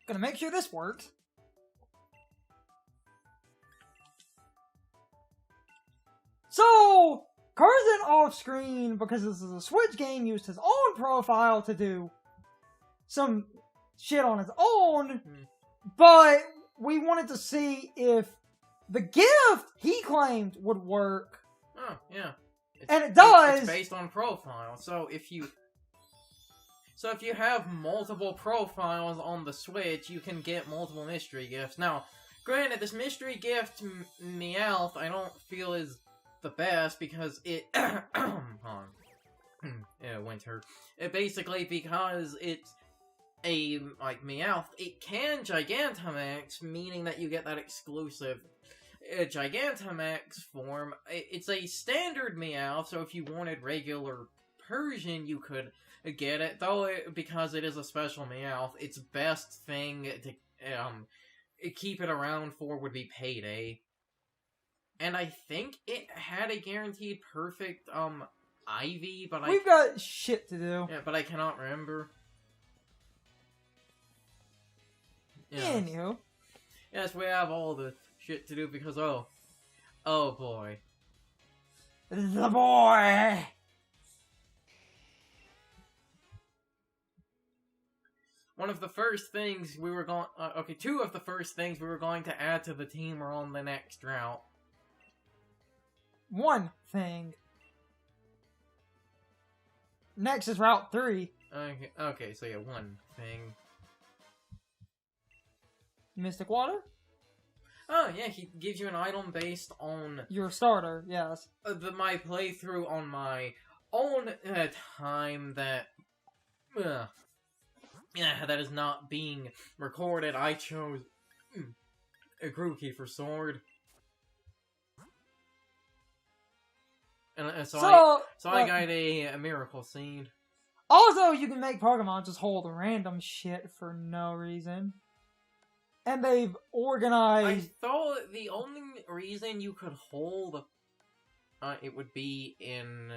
Gonna make sure this works. So, Carson off screen because this is a Switch game, used his own profile to do some shit on his own, but we wanted to see if the gift he claimed would work. Oh, yeah. And it does! It's based on profile, so if you have multiple profiles on the Switch, you can get multiple mystery gifts. Now, granted, this mystery gift, Meowth, I don't feel is the best because it... winter. Basically, because it's a, like, Meowth, it can Gigantamax, meaning that you get that exclusive Gigantamax form. It's a standard Meowth, so if you wanted regular Persian, you could get it, though because it is a special Meowth, its best thing to keep it around for would be Payday. And I think it had a guaranteed perfect Ivy, but we've got shit to do. Yeah, but I cannot remember. Yeah. Anywho. Yes, we have all the shit to do because oh boy. The boy! One of the first things we were going... two of the first things we were going to add to the team are on the next route. One thing. Next is Route 3. Okay, so yeah, one thing. Mystic Water? Oh, yeah, he gives you an item based on... your starter, yes. My playthrough on my own time that... that is not being recorded. I chose a Grookey for sword. And so I got a miracle seed. Also, you can make Pokemon just hold random shit for no reason. And they've organized... I thought the only reason you could hold... it would be in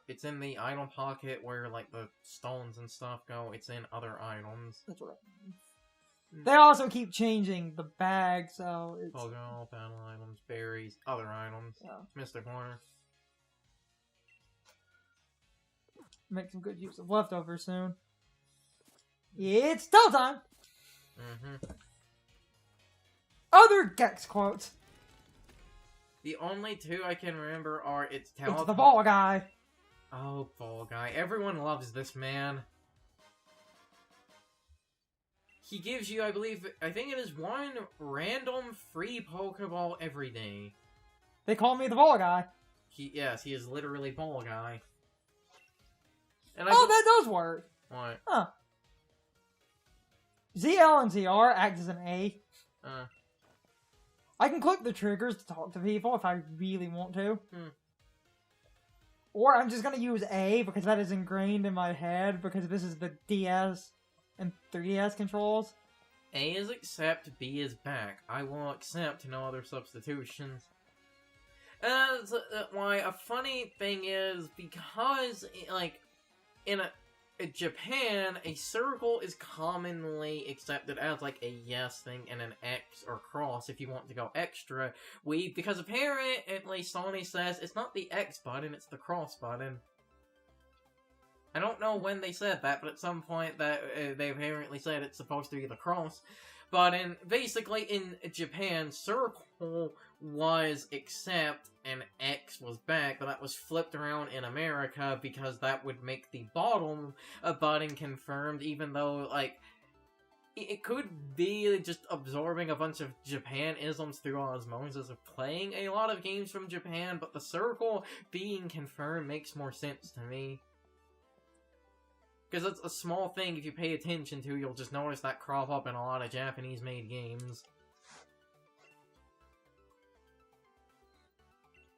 it's in the item pocket where, like, the stones and stuff go. It's in other items. That's right. They also keep changing the bag, so it's... Pokemon, battle items, berries, other items. Yeah. Mystic Water. Make some good use of leftovers soon. It's still time! Other Gex quotes. The only two I can remember are it's the ball guy. Oh, ball guy. Everyone loves this man. He gives you, I think it is one random free Pokeball every day. They call me the ball guy. Yes, he is literally ball guy. And that does work. What? Huh. ZL and ZR act as an A. I can click the triggers to talk to people if I really want to. Or I'm just gonna use A because that is ingrained in my head because this is the DS and 3DS controls. A is accept, B is back. I will accept no other substitutions. Why, a funny thing is, because, like, in Japan, a circle is commonly accepted as, like, a yes thing and an X or cross if you want to go extra. Because apparently Sony says it's not the X button, it's the cross button. I don't know when they said that, but at some point that they apparently said it's supposed to be the cross. But basically in Japan, circle was accept and X was back, but that was flipped around in America because that would make the bottom button confirmed, even though, like, it could be just absorbing a bunch of Japan-isms through osmosis of playing a lot of games from Japan, but the circle being confirmed makes more sense to me. Because it's a small thing if you pay attention to, you'll just notice that crop up in a lot of Japanese-made games.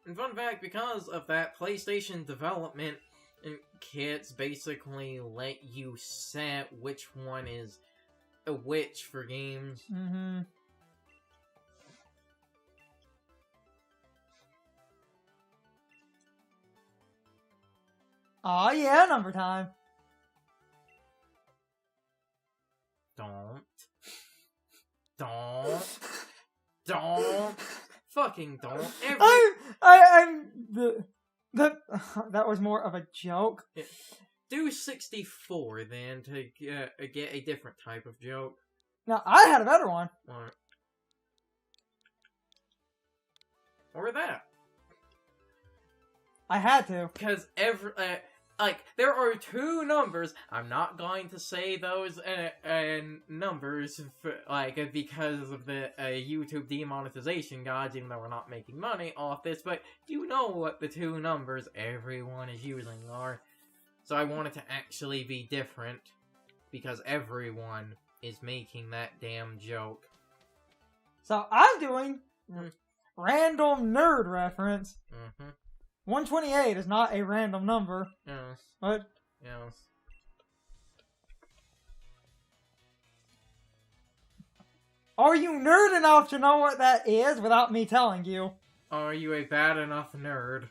And fun fact, because of that, PlayStation development kits basically let you set which one is a which for games. Oh yeah, number time. Don't. Fucking don't. That was more of a joke. Yeah. Do 64 then to get a different type of joke. Now, I had a better one. What? Or that. I had to. Because there are two numbers. I'm not going to say those numbers because of the YouTube demonetization guides, even though we're not making money off this. But you know what the two numbers everyone is using are. So I want it to actually be different because everyone is making that damn joke. So I'm doing random nerd reference. 128 is not a random number. Yes. What? Yes. Are you nerd enough to know what that is without me telling you? Are you a bad enough nerd?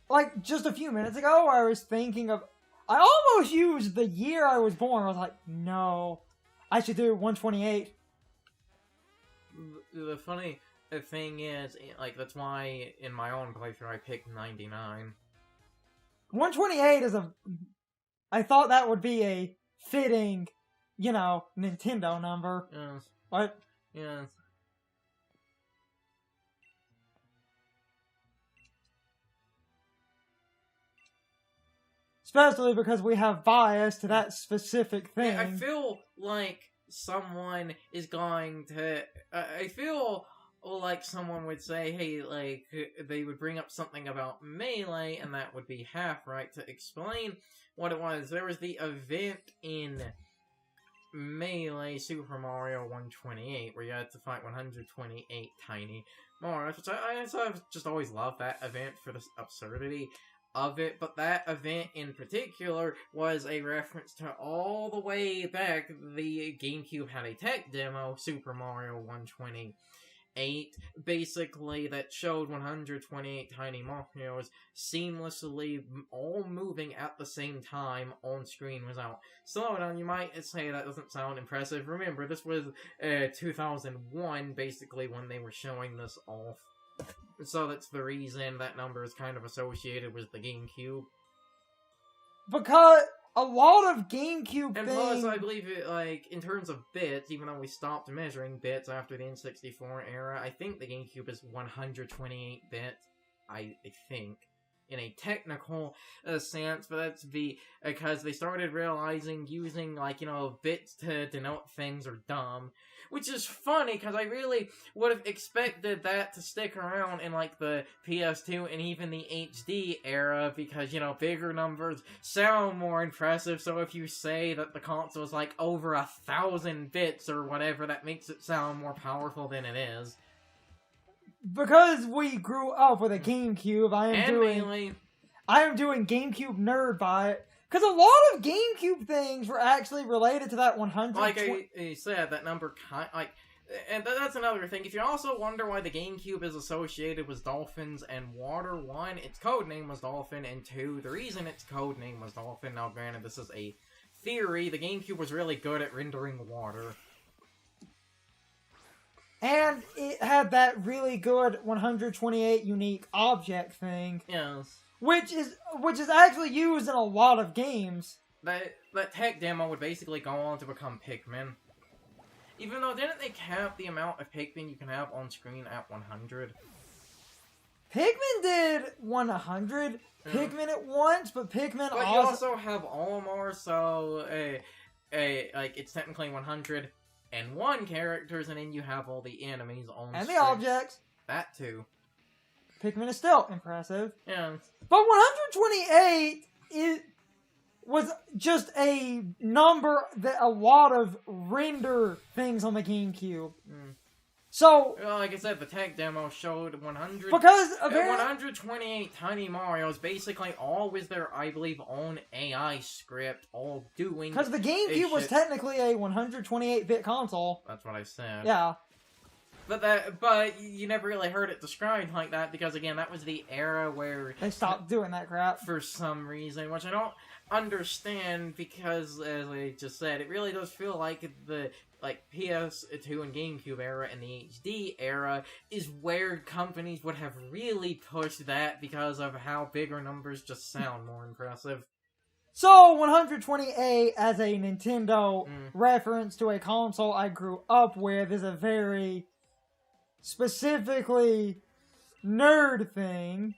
Like, just a few minutes ago, I was thinking of... I almost used the year I was born. I was like, no, I should do 128. The funny thing is, that's why in my own playthrough I picked 99. 128 is I thought that would be a fitting, Nintendo number. Yes. What? Yes. Especially because we have bias to that specific thing. I feel like someone is going to... I feel like someone would say, hey, they would bring up something about Melee, and that would be half right to explain what it was. There was the event in Melee Super Mario 128, where you had to fight 128 tiny Marios, which I've just always loved that event for the absurdity of it, but that event in particular was a reference to all the way back the GameCube had a tech demo, Super Mario 128, basically, that showed 128 tiny Marios seamlessly all moving at the same time on screen without slowdown. You might say that doesn't sound impressive. Remember, this was 2001, basically, when they were showing this off. So that's the reason that number is kind of associated with the GameCube. Because a lot of GameCube and plus, I believe it, in terms of bits, even though we stopped measuring bits after the N64 era, I think the GameCube is 128 bits. I think. In a technical sense, but that's because they started realizing using, bits to denote things are dumb. Which is funny, because I really would have expected that to stick around in, the PS2 and even the HD era, because, bigger numbers sound more impressive, so if you say that the console is, over 1,000 bits or whatever, that makes it sound more powerful than it is. Because we grew up with a GameCube, I am doing GameCube nerd by it. Because a lot of GameCube things were actually related to that 100. Like I said, that number and that's another thing. If you also wonder why the GameCube is associated with dolphins and water, 1, its codename was Dolphin, and 2, the reason its codename was Dolphin, now granted this is a theory, the GameCube was really good at rendering water. And it had that really good 128 unique object thing. Yes. Which is actually used in a lot of games. That tech demo would basically go on to become Pikmin. Even though, didn't they cap the amount of Pikmin you can have on screen at 100? Pikmin did 100 Pikmin at once, but Pikmin But you also have Olimar, so it's technically 101 characters, and then you have all the enemies on screen. And the objects. That too. Pikmin is still impressive. Yeah. But 128 was just a number that a lot of render things on the GameCube. So, well, like I said, the tech demo showed 100. Because 128 tiny Marios, basically all with their, I believe, own AI script, all doing. Because the GameCube was technically a 128-bit console. That's what I said. Yeah. But you never really heard it described like that because again, that was the era where They stopped doing that crap for some reason, which I don't understand because, as I just said, it really does feel like the PS2 and GameCube era and the HD era is where companies would have really pushed that because of how bigger numbers just sound more impressive. So, 128 as a Nintendo reference to a console I grew up with is a very specifically nerd thing.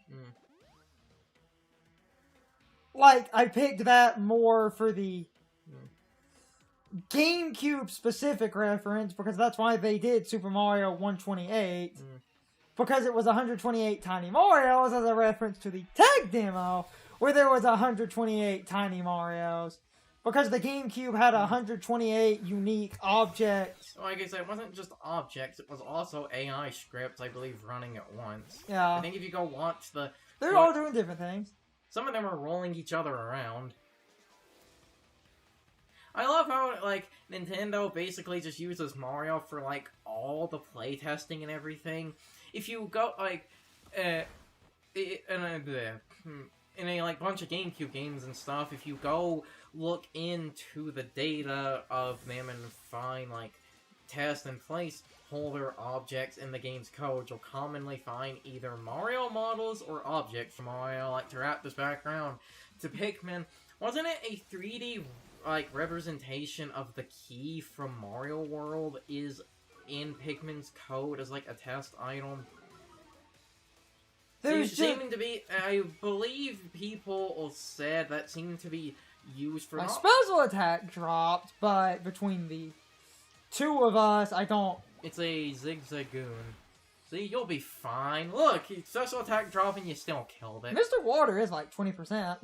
Like, I picked that more for the GameCube specific reference because that's why they did Super Mario 128. Because it was 128 Tiny Marios as a reference to the tech demo where there was 128 Tiny Marios. Because the GameCube had 128 unique objects. Like I said, it wasn't just objects, it was also AI scripts, I believe, running at once. Yeah. I think if you go watch They're all doing different things. Some of them are rolling each other around. I love how, like, Nintendo basically just uses Mario for, like, all the playtesting and everything. If you go, like, in a, like, bunch of GameCube games and stuff, if you go look into the data of them and find, like, test and placeholder objects in the game's code, you'll commonly find either Mario models or objects from Mario. Like, to wrap this background to Pikmin, wasn't it a 3D, like, representation of the key from Mario World is in Pikmin's code as, like, a test item? Seeming to be, I believe people said that seemed to be used for... My special attack dropped, but between the two of us, I don't... It's a Zigzagoon. See, you'll be fine. Look, special attack drop and you still killed it. Mr. Water is like 20%.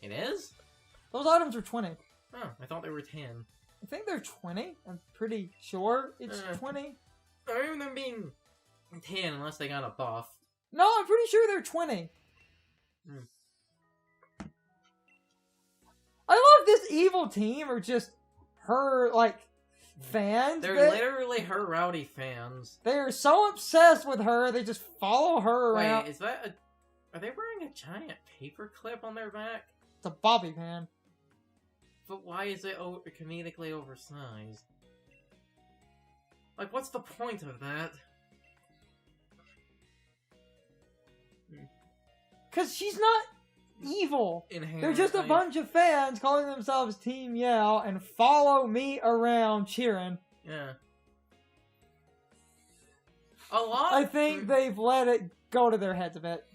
It is? Those items are 20. Oh, I thought they were 10. I think they're 20. I'm pretty sure it's 20. I remember them being 10 unless they got a buff. No, I'm pretty sure they're 20. I love this evil team or just her, like, fans. They're literally her rowdy fans. They're so obsessed with her, they just follow her around. Wait, is that a... Are they wearing a giant paperclip on their back? It's a bobby pin. But why is it comedically oversized? Like, what's the point of that? Because she's not evil. They're just a bunch of fans calling themselves Team Yell and follow me around cheering. Yeah. I think they've let it go to their heads a bit.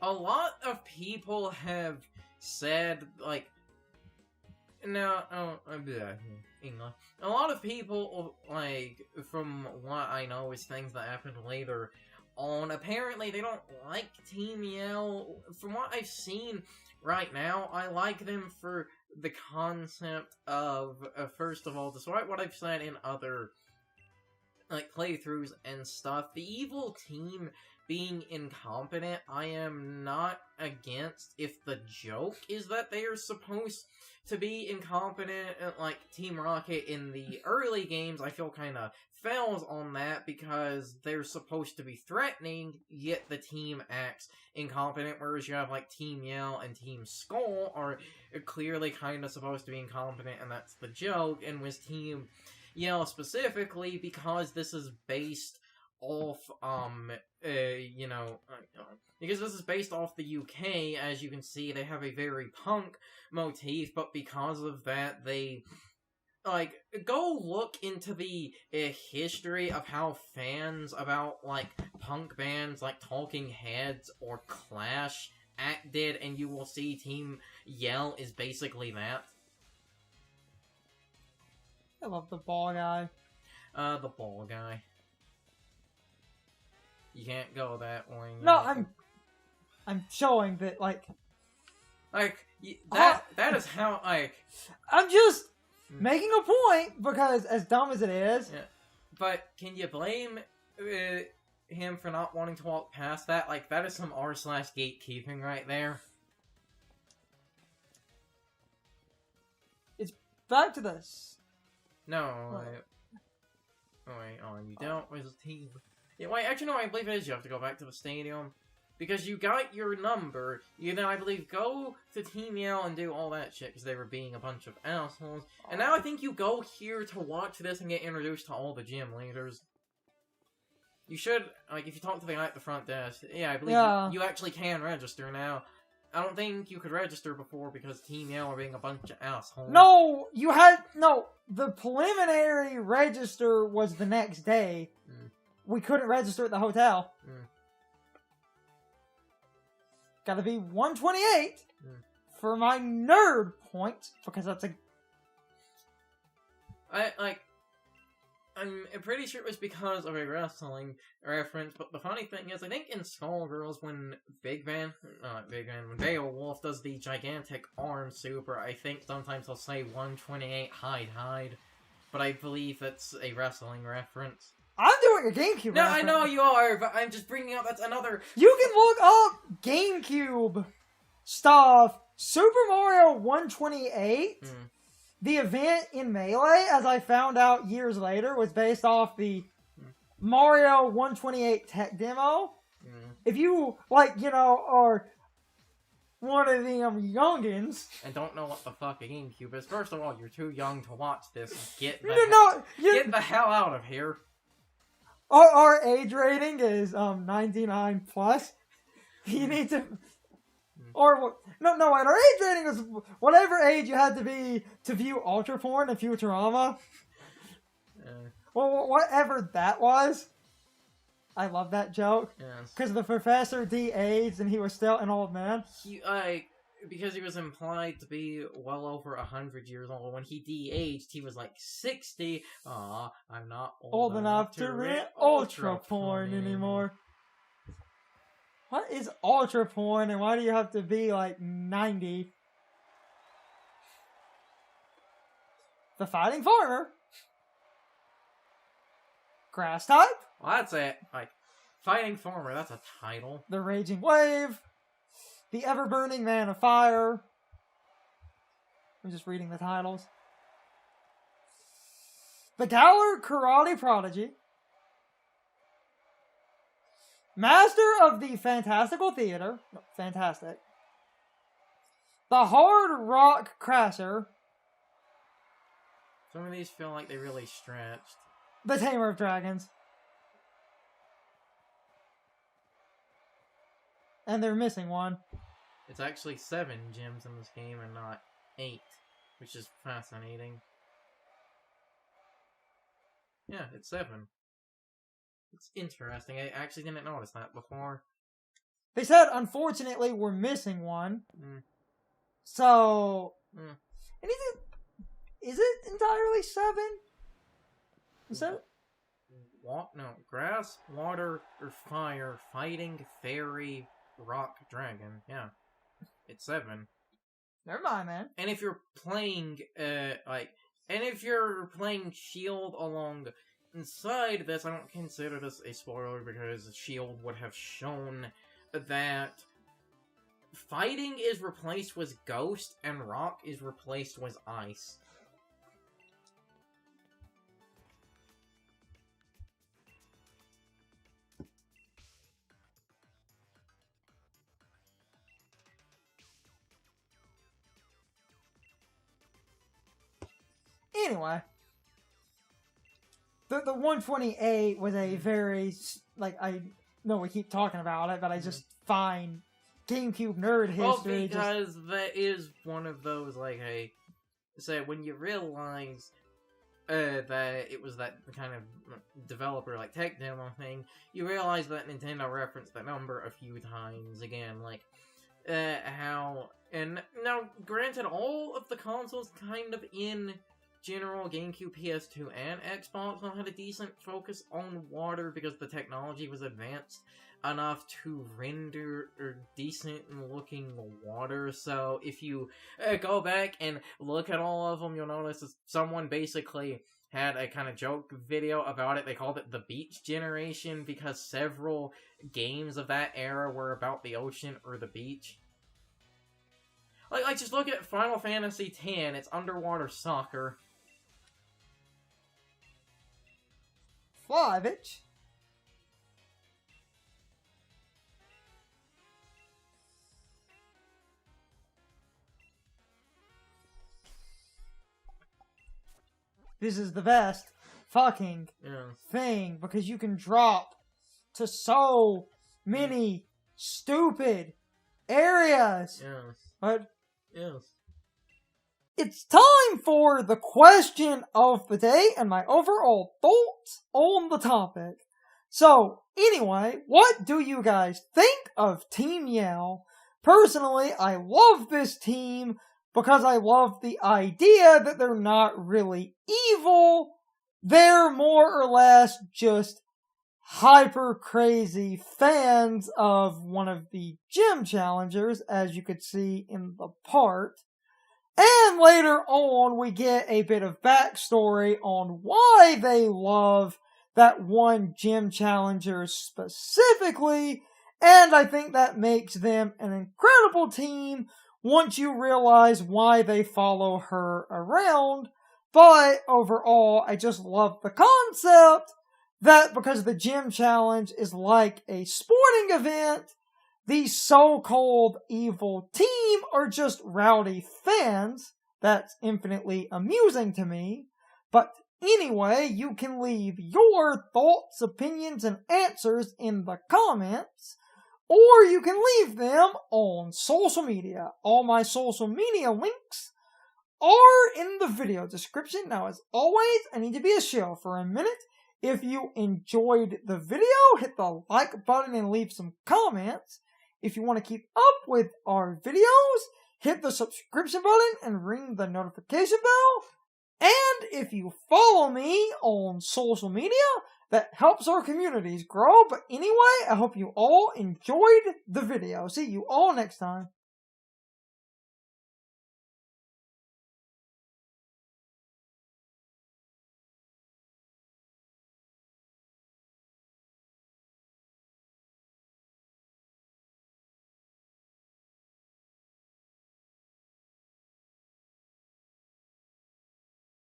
A lot of people have said, like... No, English. A lot of people, like, from what I know is things that happened later on, apparently they don't like Team Yell. From what I've seen right now, I like them for the concept of, first of all, despite what I've said in other, like, playthroughs and stuff, the evil team being incompetent, I am not against if the joke is that they are supposed to be incompetent. Like Team Rocket in the early games, I feel kind of fails on that because they're supposed to be threatening, yet the team acts incompetent, whereas you have like Team Yell and Team Skull are clearly kind of supposed to be incompetent, and that's the joke. And with Team Yell specifically, because this is based off, because this is based off the UK, as you can see, they have a very punk motif, but because of that, they, like, go look into the history of how fans about, like, punk bands like Talking Heads or Clash acted, and you will see Team Yell is basically that. I love the ball guy. The ball guy. You can't go that way. No, I'm showing that, like... that is how, like... I'm just making a point, because as dumb as it is... Yeah. But can you blame him for not wanting to walk past that? Like, that is some r/gatekeeping right there. It's back to this. No, Oh, wait, you don't with the team. Yeah, wait, actually, no, I believe it is you have to go back to the stadium. Because you got your number, you then, I believe, go to Team Yell and do all that shit, because they were being a bunch of assholes. And now I think you go here to watch this and get introduced to all the gym leaders. You should, like, if you talk to the guy at the front desk, yeah, I believe you actually can register now. I don't think you could register before because Team Yell were being a bunch of assholes. No, the preliminary register was the next day. We couldn't register at the hotel. Gotta be 128 for my nerd point, because that's a... I'm pretty sure it was because of a wrestling reference, but the funny thing is, I think in Skullgirls, when when Beowulf does the gigantic arm super, I think sometimes he'll say 128 hide, but I believe it's a wrestling reference. I'm doing a GameCube No, reference. I know you are, but I'm just bringing up that's another... You can look up GameCube stuff. Super Mario 128, the event in Melee, as I found out years later, was based off the Mario 128 tech demo. If you, are one of them youngins... and don't know what the fuck a GameCube is, first of all, you're too young to watch this. Get the hell out of here. Our age rating is 99 plus. You need to, our age rating is whatever age you had to be to view Ultra Porn and Futurama. Well, whatever that was. I love that joke. Because the professor de-aged and he was still an old man. Because he was implied to be well over 100 years old. When he de-aged, he was like 60. Aw, I'm not old enough to rent Ultra Porn anymore. What is Ultra Porn, and why do you have to be like 90? The Fighting Farmer. Grass type. Well, that's it. Fighting Farmer, that's a title. The Raging Wave. The Ever-Burning Man of Fire. I'm just reading the titles. The Galler Karate Prodigy. Master of the Fantastical Theater. No, fantastic. The Hard Rock Crasher. Some of these feel like they really stretched. The Tamer of Dragons. And they're missing one. It's actually 7 gems in this game and not 8, which is fascinating. Yeah, it's 7. It's interesting. I actually didn't notice that before. They said, unfortunately, we're missing one. So... And is it entirely 7? Is that... Grass, water, or fire, fighting, fairy, rock, dragon. Yeah. It's 7. Never mind, man. And if you're playing, if you're playing Shield along inside this, I don't consider this a spoiler because Shield would have shown that fighting is replaced with ghost and rock is replaced with ice. Anyway, the 128 was a very, I know we keep talking about it, but I just find GameCube nerd history. Well, because that is one of those, when you realize that it was that kind of developer, tech demo thing, you realize that Nintendo referenced that number a few times again, and now, granted, all of the consoles kind of in general, GameCube, PS2, and Xbox all had a decent focus on water because the technology was advanced enough to render decent-looking water. So if you go back and look at all of them, you'll notice that someone basically had a kind of joke video about it. They called it the Beach Generation because several games of that era were about the ocean or the beach. Just look at Final Fantasy X, it's underwater soccer. Flyvich. This is the best fucking thing because you can drop to so many stupid areas. Yes. But Yes. it's time for the question of the day and my overall thoughts on the topic. So, anyway, what do you guys think of Team Yell? Personally, I love this team because I love the idea that they're not really evil. They're more or less just hyper crazy fans of one of the gym challengers, as you could see in the part. And later on, we get a bit of backstory on why they love that one gym challenger specifically, and I think that makes them an incredible team once you realize why they follow her around. But overall, I just love the concept that because the gym challenge is like a sporting event, the so-called evil team are just rowdy fans. That's infinitely amusing to me. But anyway, you can leave your thoughts, opinions, and answers in the comments, or you can leave them on social media. All my social media links are in the video description. Now, as always, I need to be a shill for a minute. If you enjoyed the video, hit the like button and leave some comments. If you want to keep up with our videos, hit the subscription button and ring the notification bell. And if you follow me on social media, that helps our communities grow. But anyway, I hope you all enjoyed the video. See you all next time.